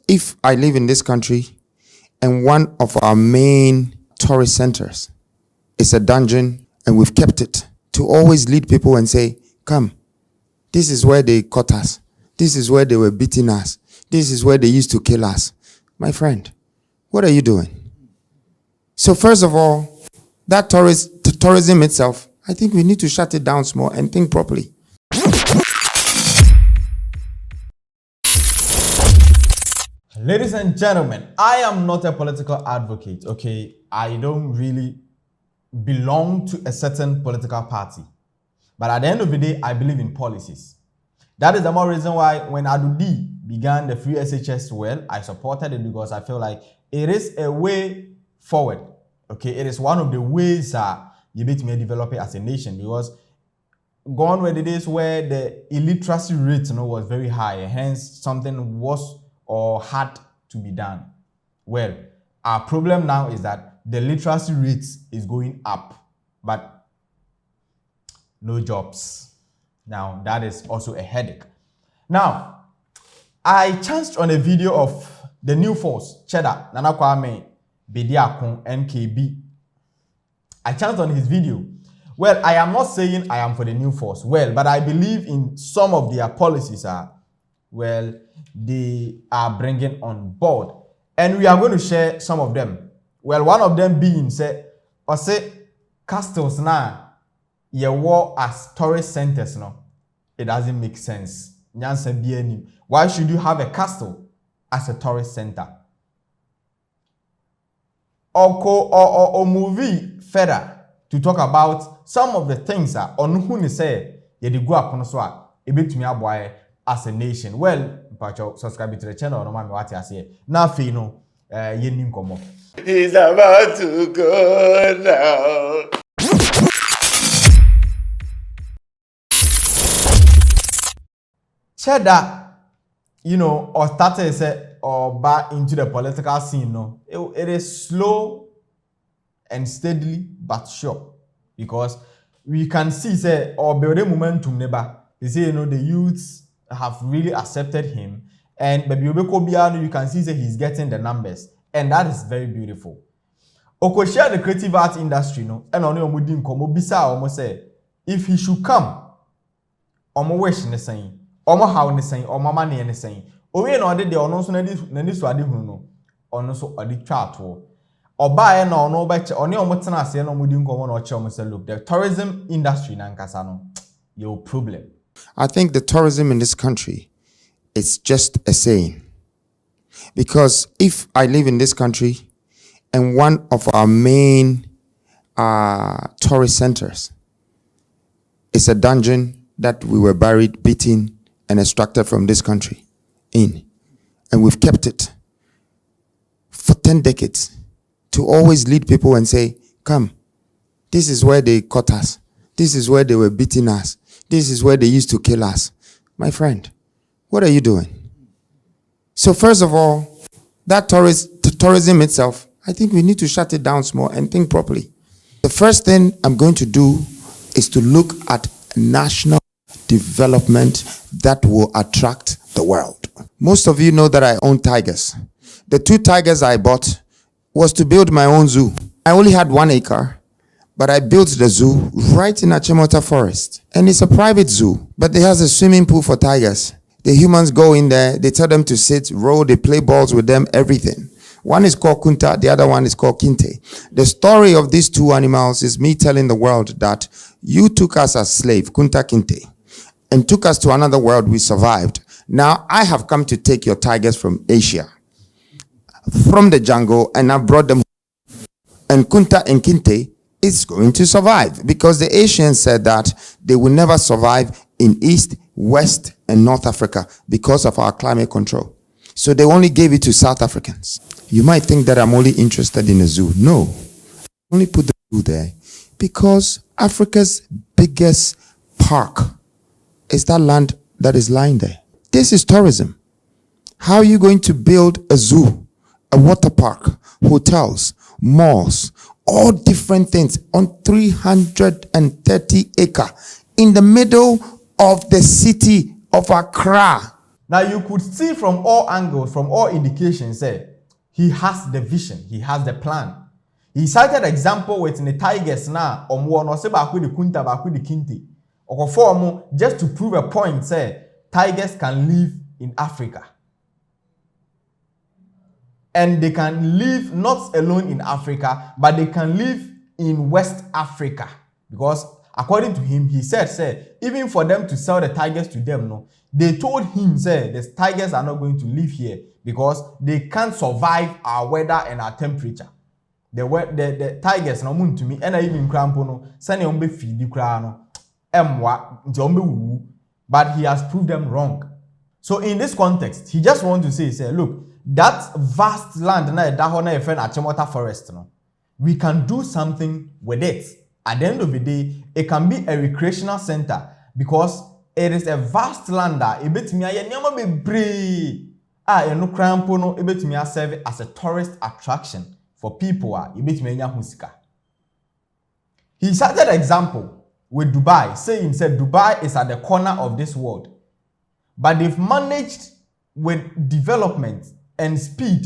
if I live in this country and one of our main tourist centers is a dungeon and we've kept it to always lead people and say, come, this is where they caught us. This is where they were beating us. This is where they used to kill us. My friend, what are you doing? So first of all, that tourism itself, I think we need to shut it down small and think properly. Ladies and gentlemen, I am not a political advocate, okay? I don't really belong to a certain political party. But at the end of the day, I believe in policies. That is the more reason why when Adudi began the free SHS, I supported it because I feel like it is a way forward, okay? It is one of the ways you need to develop it as a nation, because gone were the days where the illiteracy rate was very high, hence something was or had to be done. Well, our problem now is that the literacy rate is going up, but no jobs. Now, that is also a headache. Now, I chanced on a video of the new force, Cheddar, Kwame Bediako, NKB. I chanced on his video. Well, I am not saying I am for the new force. Well, but I believe in some of their policies they are bringing on board. And we are going to share some of them. Well, one of them being castles now, you war as tourist centers now. It doesn't make sense. Why should you have a castle as a tourist center? Or movie further to talk about some of the things on who say you go up as a nation. Well, subscribe to the channel. No matter what I say. Now, Fino, he's about to go now. Cheddar, or started or back into the political scene. It is slow and steadily but sure, because we can see or building momentum neighbor. They say the youths have really accepted him, and baby you can see he's getting the numbers, and that is very beautiful. Oko share the creative art industry and on omudi nkomo bisa almost say if he should come, omo wish ne saying, omo how ne saying, omo money ne saying. Owe no de ono so nani so ade hunu no ono so ade twa to oba e na ono ba che oni omo tena ase na omudi nkomo na o che omo say look, the tourism industry na nkasa no your problem. I think the tourism in this country is just a saying. Because if I live in this country and one of our main tourist centers is a dungeon that we were buried, beaten, and extracted from this country in, and we've kept it for 10 decades to always lead people and say, come, this is where they caught us. This is where they were beating us. This is where they used to kill us. My friend, what are you doing? So first of all, that tourism itself, I think we need to shut it down small and think properly. The first thing I'm going to do is to look at national development that will attract the world. Most of you know that I own tigers. The 2 tigers I bought was to build my own zoo. I only had 1 acre. But I built the zoo right in Achimota Forest. And it's a private zoo, but it has a swimming pool for tigers. The humans go in there, they tell them to sit, roll, they play balls with them, everything. One is called Kunta, the other one is called Kinte. The story of these 2 animals is me telling the world that you took us as slave, Kunta Kinte, and took us to another world, we survived. Now I have come to take your tigers from Asia, from the jungle, and I've brought them home. And Kunta and Kinte is going to survive, because the Asians said that they will never survive in East, West, and North Africa because of our climate control. So they only gave it to South Africans. You might think that I'm only interested in a zoo. No, I only put the zoo there because Africa's biggest park is that land that is lying there. This is tourism. How are you going to build a zoo, a water park, hotels, malls, all different things on 330 acres in the middle of the city of Accra? Now you could see from all angles, from all indications, he has the vision, he has the plan. He cited example with the tigers now, no se ba the kunta ba the kinte. Just to prove a point, tigers can live in Africa. And they can live not alone in Africa, but they can live in West Africa. Because according to him, he said, even for them to sell the tigers to them, no, they told him, the tigers are not going to live here because they can't survive our weather and our temperature. The tigers no mun to me, and I even crampo no, send ombe feed the crano, but he has proved them wrong. So in this context, he just want to say, look, that vast land na a friend at Chemota Forest, no, we can do something with it. At the end of the day, it can be a recreational center because it is a vast land that serve as a tourist attraction for people. He cited an example with Dubai, saying Dubai is at the corner of this world. But they've managed with development and speed,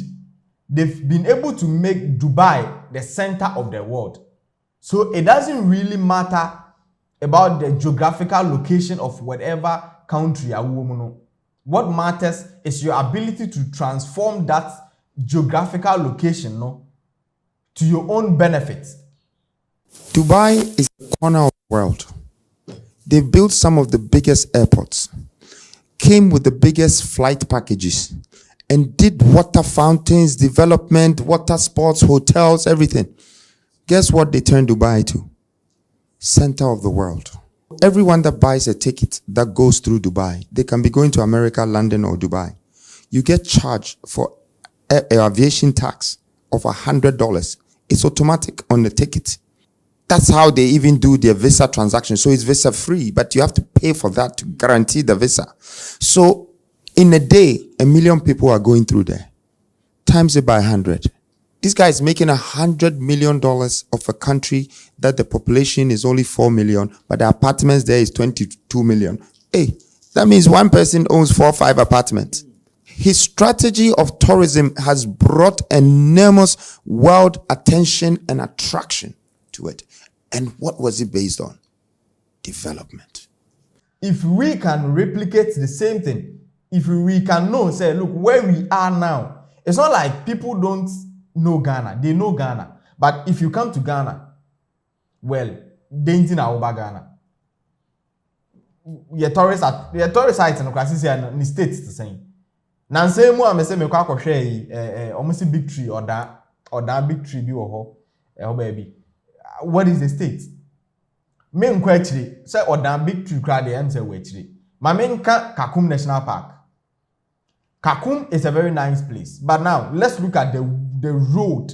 they've been able to make Dubai the center of the world. So it doesn't really matter about the geographical location of whatever country. What matters is your ability to transform that geographical location, no, to your own benefit. Dubai is the corner of the world. They've built some of the biggest airports, came with the biggest flight packages, and did water fountains, development, water sports, hotels, everything. Guess what they turned Dubai to? Center of the world. Everyone that buys a ticket that goes through Dubai, they can be going to America, London, or Dubai. You get charged for aviation tax of $100. It's automatic on the ticket. That's how they even do their visa transaction. So it's visa free, but you have to pay for that to guarantee the visa. So in a day, 1 million people are going through there. Times it by 100. This guy is making $100 million of a country that the population is only 4 million, but the apartments there is 22 million. Hey, that means one person owns 4 or 5 apartments. His strategy of tourism has brought enormous world attention and attraction to it. And what was it based on? Development. If we can replicate the same thing, if we can know, say, look, where we are now, it's not like people don't know Ghana. They know Ghana. But if you come to Ghana, well, they ain't over Ghana. Your tourist sites in the states the same. Now, say more, I say, me kwa share almost a big tree or that big tree be or baby. What is the state? Me actually say or that big tree crowd the answer we actually. My main Kakum National Park. Kakum is a very nice place. But now let's look at the road.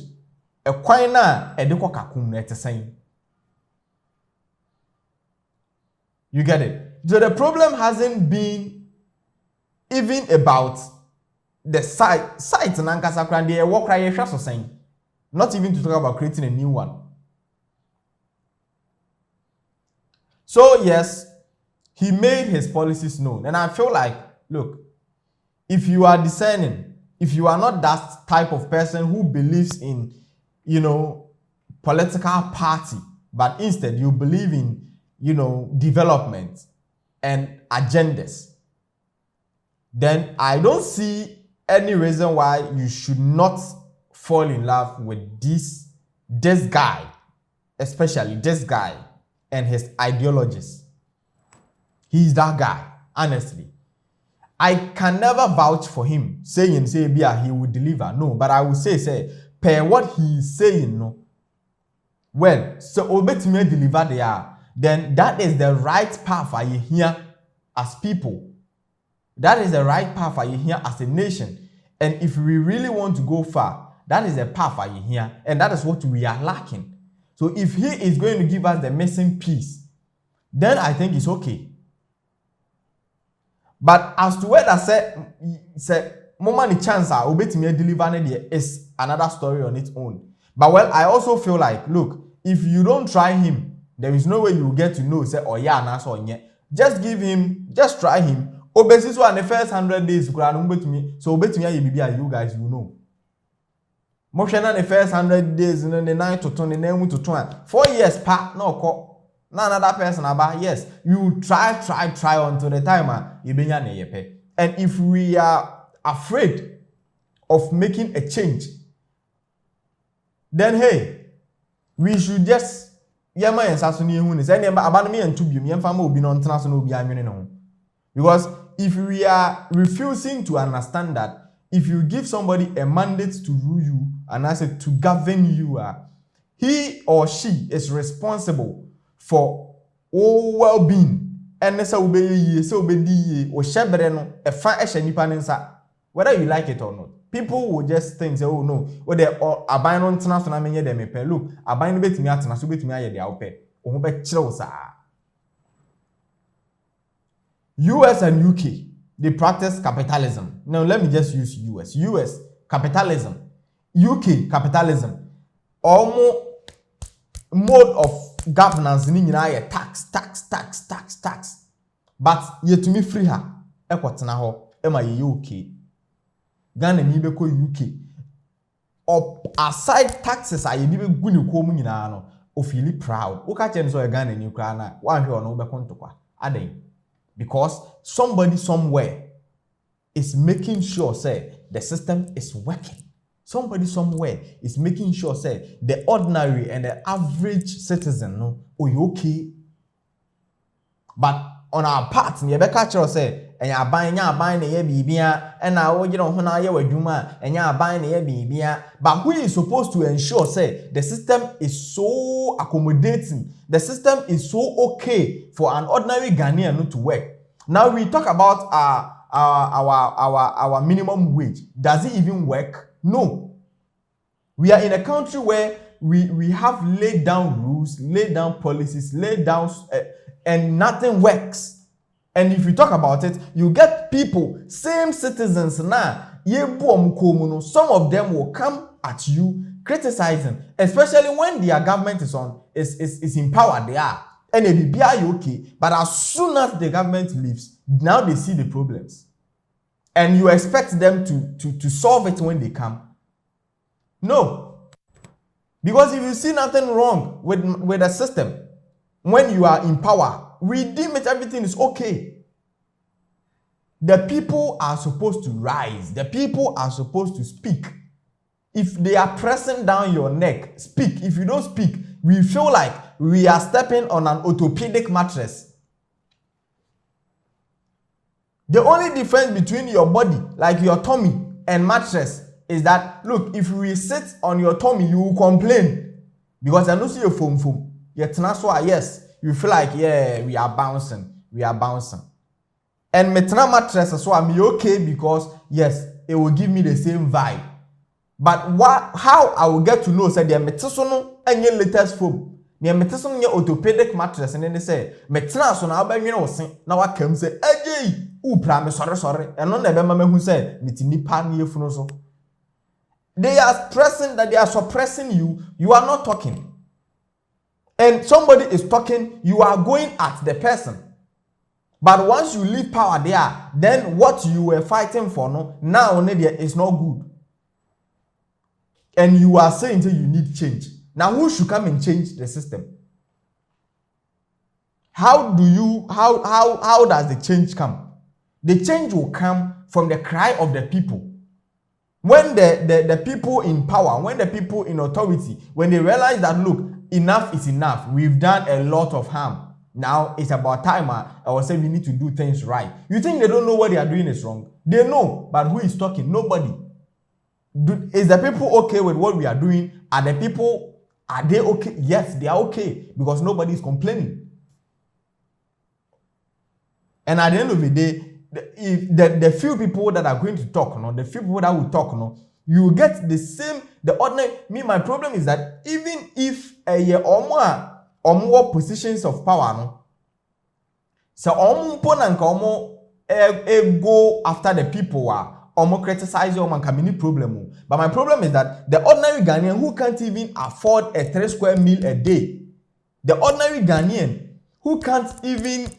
A quina edeko Kakum net the same. You get it? So the problem hasn't been even about the sites in Ankasakra, they walk right here, saying. Not even to talk about creating a new one. So yes, he made his policies known. And I feel like, look, if you are discerning, if you are not that type of person who believes in, political party, but instead you believe in, development and agendas, then I don't see any reason why you should not fall in love with this guy, especially this guy and his ideologies. He's that guy, honestly. I can never vouch for him saying, he will deliver. No, but I will say, per what he is saying, no. Well, so obetime deliver they are, then that is the right path I hear as people. That is the right path I hear as a nation. And if we really want to go far, that is the path I hear, and that is what we are lacking. So if he is going to give us the missing piece, then I think it's okay. But as to whether say moment chance obetime deliver is another story on its own. But well, I also feel like, look, if you don't try him, there is no way you will get to know say oh yeah, or yeah. Just try him Obesi so and the first 100 days kura no betumi so obetumi aye bibia you guys you know. Mo hwe na the first 100 days no the 9 to 20 na emu to 20 4 years pa na okọ na another person aba yes you try until the time you benya na yepe. And if we are afraid of making a change, then hey, we should just yema yensaso ni ehun ni say na aba me yantu biom yemfa ma obi no ntena so na obi anwene no. Because if we are refusing to understand that if you give somebody a mandate to rule you and I said to govern you, he or she is responsible for all well-being. And nesa obeye se obedi o shebere no e fa ehye nipa nsa whether you like it or not. People will just think say oh no we dey aban no ntena so na menye dem pe look aban no betimi atena so betimi aye de awpe ohun be kire wo sa. US and UK, they practice capitalism. Now let me just use US capitalism, UK capitalism. Almost mode of governance ni nyina ye tax. But yetumi free her ekwotena ho ema ye UK. Ghana ni be ko UK. Or aside taxes aye bi be gu ne ko mu nyina no o feel proud. O ka chen so ye Ghana ni kra na wan hwe ono be kontokwa. Aden. Because somebody somewhere is making sure say the system is working. Somebody somewhere is making sure say the ordinary and the average citizen no okay. But on our part, you be catch us say enya aban na ye bibia and na wo gire ho na ye wadwuma enya aban na ye bibia. But who is supposed to ensure say the system is so accommodating, the system is so okay for an ordinary Ghanaian not to work. Now we talk about our minimum wage. Does it even work? No. We are in a country where we have laid down rules, laid down policies, laid down and nothing works. And if you talk about it, you get people, same citizens now, some of them will come at you criticizing, especially when their government is in power. They are. And it be okay. But as soon as the government leaves, now they see the problems. And you expect them to solve it when they come. No. Because if you see nothing wrong with the system, when you are in power, we deem it everything is okay. The people are supposed to rise. The people are supposed to speak. If they are pressing down your neck, speak. If you don't speak, we feel like we are stepping on an orthopedic mattress. The only difference between your body, like your tummy, and mattress is that, look, if we sit on your tummy, you will complain. Because I don't see your foam. Yes, you feel like, yeah, we are bouncing. And metna mattress, so I'm okay because, yes, it will give me the same vibe. But how I will get to know, say, the metisono and your latest foam. The metisono your orthopedic mattress, and then they say, metna so now, but you know, now I can say, hey, sorry. And on the member who said, they are pressing that they are suppressing you. You are not talking. And somebody is talking, you are going at the person. But once you leave power there, then what you were fighting for now is not good. And you are saying that you need change. Now who should come and change the system? How does the change come? The change will come from the cry of the people. When the people in power, when the people in authority, when they realize that, look, enough is enough. We've done a lot of harm. Now it's about time I was saying we need to do things right. You think they don't know what they are doing is wrong? They know, but who is talking? Nobody. Is the people okay with what we are doing? Are they okay? Yes, they are okay because nobody is complaining. And at the end of the day, the few people that are going to talk, the few people that will talk, you get the same, the ordinary. My problem is that even if a year or more positions of power, so go after the people or criticize your man problem. But my problem is that the ordinary Ghanaian who can't even afford a 3 square meal a day, the ordinary Ghanaian who can't even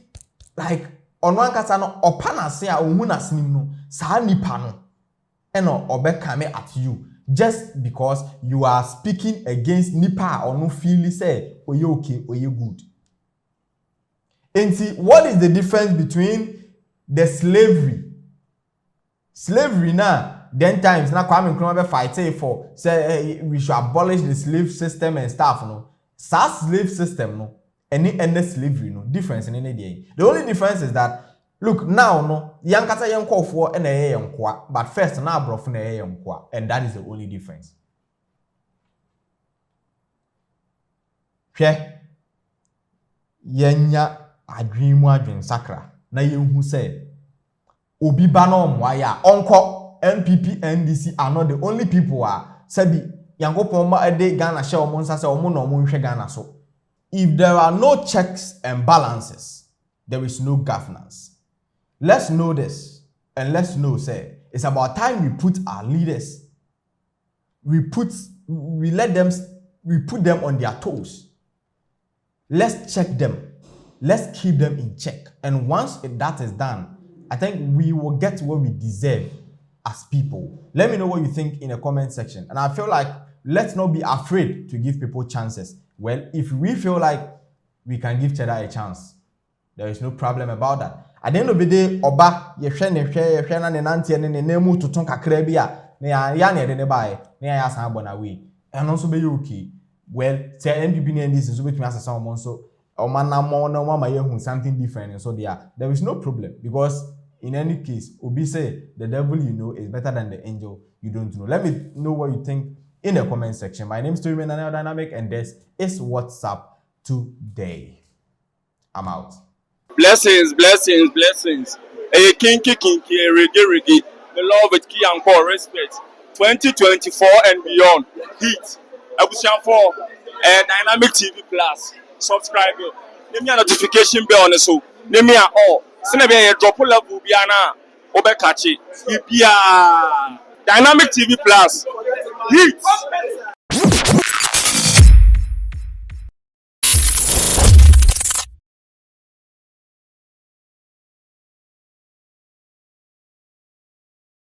ono ankasa no opana se a ohun asnim no saa nipa no eno obekame at you just because you are speaking against nipa or no feel say oye okay oye good. And see, what is the difference between the slavery now then times na Kwame Nkrumah fight for say we should abolish the slave system and stuff no sa slave system no any slavery no difference in any day. The only difference is that look now no yankasa yankofo na yenkoa but first na abrofo na yenkoa and that is the only difference. Hwe yenya adwen sakra na yenhu say obi ba na omwaya onko MPP NDC are not the only people are sabi yankopon ma ade Ghana share omo nsa say omo na omo nhwe Ghana so. If there are no checks and balances, there is no governance. Let's know this and let's know say it's about time we put our leaders we put them on their toes. Let's check them. Let's keep them in check. And once that is done, I think we will get what we deserve as people. Let me know what you think in the comment section. And I feel like let's not be afraid to give people chances. Well, if we feel like we can give Cheddar a chance, there is no problem about that. At the end of the day, Oba, yehwe na ne nante ne nemu tutun kakra bi a na ya na de buy na ya san abona we. And also be okay. Well, say MPP and this is between us someone so something different and so there is no problem because in any case Obi say the devil you know is better than the angel you don't know. Let me know what you think in the comment section. My name is Storyman Dynamic and this is What's Up Today. I'm out. Blessings. A kinky, reggae. The love with key and core respect. 2024 and beyond. Heat. Abusian 4 and Dynamic TV Plus. Subscribe. Name me a notification bell on the so. Name me a all. Send a drop level biana. Obekachi. Dynamic TV Plus. Heat.